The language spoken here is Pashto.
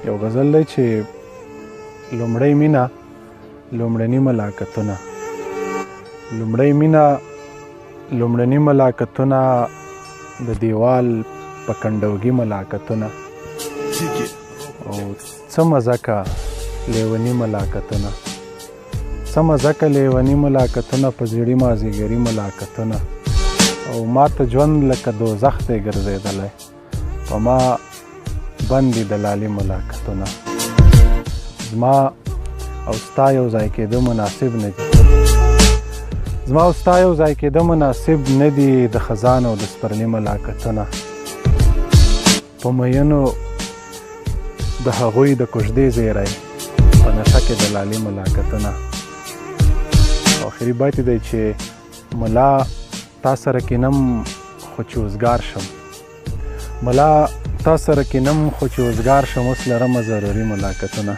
یو غزل دی چې لومړی مینه لومړني ملاقاتونه لومړی مینه لومړني ملاقاتونه د دیوال په کنډوګي ملاقاتونه او څه مزه که لیوني ملاقاتونه څه مزه که لیوني ملاقاتونه په زیړي مازدیګري ملاقاتونه او ما ته ژوند لکه دوزخ دی ګرځېدلی په ما بندي د لالي ملاقاتونه زما او ستا یو ځای کېده مناسب نه دي زما او ستا یو ځای کېده مناسب نه دي د خزان او د سپرلي ملاقاتونه په میینو د هغوی د کوژدې زیری په نشه کې د لالي ملاقاتونه آخري بیت دی چې ملا تا سره کینم خو چې اوزګار شم ملا تا سره کینم خو چې اوزګار شم اوس لرمه ضروري ملاقاتونه